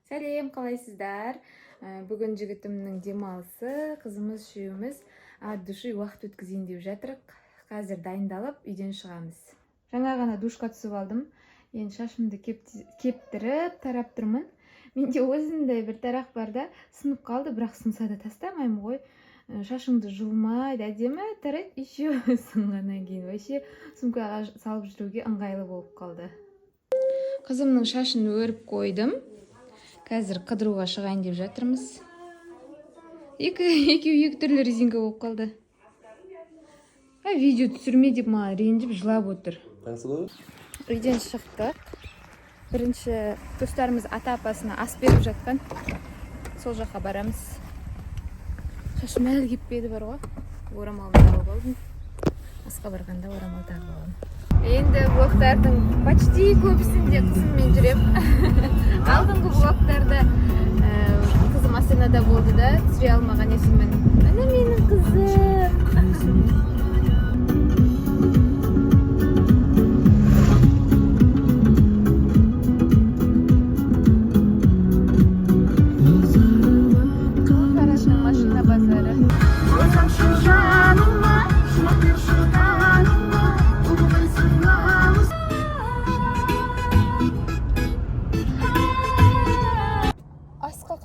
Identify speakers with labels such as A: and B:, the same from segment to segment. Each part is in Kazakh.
A: Сәлем, қалайсыздар? Бүгін жігітімнің демалысы, қызымыз үшеуміз от души уақыт өткізейін деп жатырық. Қазір дайындалып, үйден шығамыз. Жаңа ғана душқа түсіп алдым. Енді шашымды кептіріп, тарап тұрмын. Менде осындай бір тарақ бар да, сынып қалды, бірақ сынса да тастамаймын ғой. Шашымды жұлмайды, әдемі тарайды, еще сынғаннан кейін вообще сумкаға салып жүруге ыңғайлы болып қалды. Қызымның шашын өріп қойдым. Қазір қыдыруға шығайын деп жатырмыз. Екі түрлі резинка болып қалды. Видео түсірме деп маған ренжіп жылап отыр. Үйден шықтық. Бірінші достарымыз ата-апасына ас беріп жатқан. Сол жаққа барамыз. Шашым әлі кеппеді бар ғой. Орамалды тағып алдым. Асқа барғанда орамал тағып алдым. Енді блоктардың почти көбісінде қызыммен жүрем. Алдыңғы блоктарда қызым Астанада болды да, түсіре алмаған есімін. Міне менің қызым. Қарашының машина базары.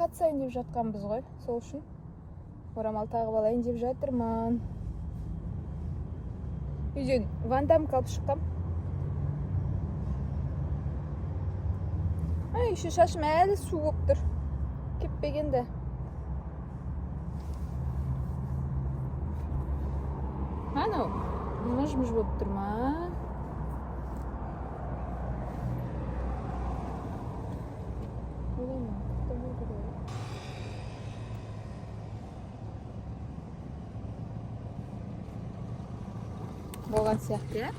A: Қатсайын деп жатқанбыз ғой, сол үшін орамал тағып алайын деп жатырмын. Үйден вандам қалып шыққам. Еще шашым әлі су болып тұр. Кеппегенде. Анау, мұж-мұж болып тұр ма? Болған сияқты, я?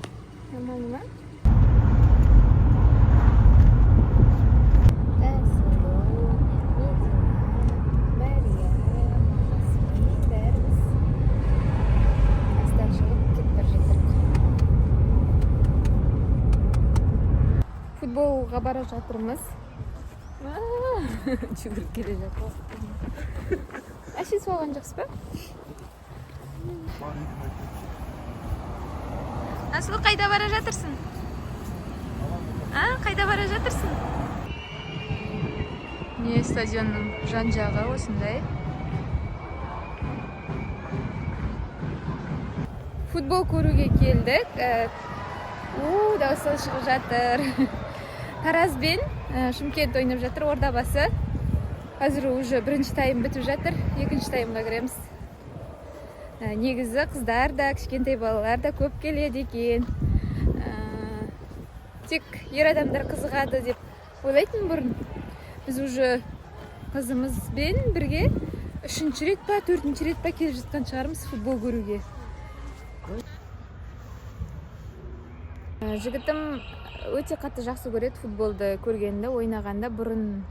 A: Нормально ма? Футболға бара жатырмыз. Жүгіріп келе жатыр. Әші соған жақсы ба? Асыл, қайда бара жатырсың? Қайда бара жатырсың? Не стадионның жан жағы осындай. Футбол көруге келдік. Дауысы шығып жатыр. Таразбен Шымкент ойнап жатыр, Ордабасы. Қазір уже бірінші тайм бітіп жатыр, екінші таймға кіреміз. Негізі қыздар да, кішкентай балалар да көп келеді екен. Тек ер адамдар қызығады деп ойлайтын бұрын. Біз уже қызымызбен бірге 3-ші рет па, 4-ші рет па келіп жатқан шығармыз футбол көруге. Жігітім өте қатты жақсы көреді футболды көргенде, ойнағанда. Бұрын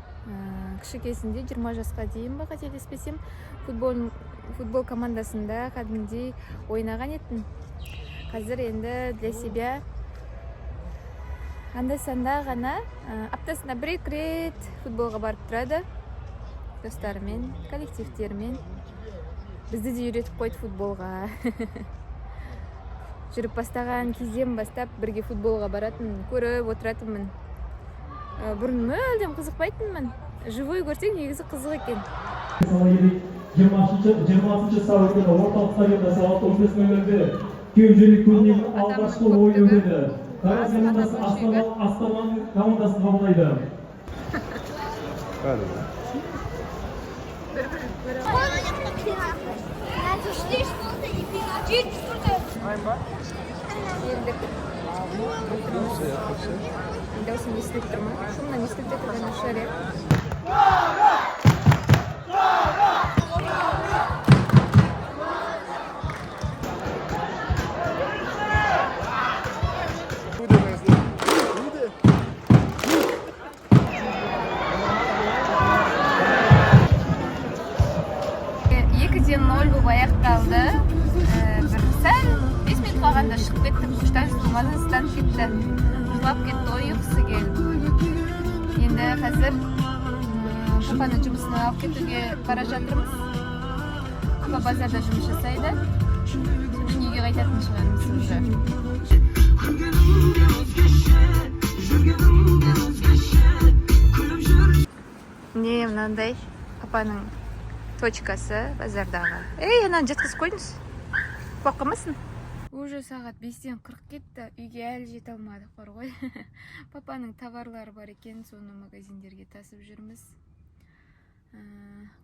A: кіші-кезінде 20 жасқа дейін ба қателеспесем футбол командасында кәдімгідей ойнаған етін. Қазір енді для себя анда-санда ғана аптасына 1-2 рет футболға барып тұрады. Достарымен, коллективтермен. Бізді де үйретіп қойды футболға. Жүріп бастаған кезден бастап бірге футболға баратын, көріп отыратынмын. Бұрын мүлдем қызықпайтынмын. Живой көрсең негізі қызық екен.
B: 20-шы сәуірде орталық стадионда сағат 15:00-де күйеужелік турнирінің алғашқы ойыны өтеді. Тараз командасы Астананың командасын қабылдайды.
A: Даусын естіліп тұр ма? Шумнан естіліп тұрған шығар. Аяқталды. Сәл 5 минут қалғанда шығып кеттік. Құштан мазасызданып кетті. Жылап кетті, ұйқысы келді. Енді қазір Папаны жұмысына алып кетуге бара жатырмыз. Папа базарда жұмыс жасайды. Сосын үйге қайтатын шығармыз уже. Не мынандай папаның точкасы базардағы. Ананы жатқызып қойыңыз. Баққымасын? Уже сағат 5-тен 40 кетті. Үйге әлі жете алмадық бар ғой. Папаның товарлары бар екен, соны магазиндерге тасып жүрміз.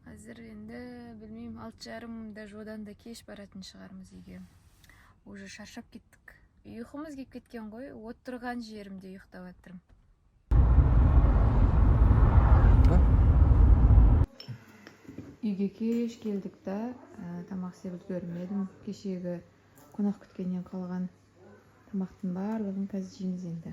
A: Қазір енді білмеймін, 6:30-да жодан да кеш баратын шығармыз үйге. Уже шаршап кеттік. Ұйқымыз кеп кеткен ғой, отырған жерімде ұйықтап жатырмын. Үйге кеш келдік та, тамақ істеп үлгермедім. Кешегі қонақ күткеннен қалған тамақтың барлығын қазір жейміз енді.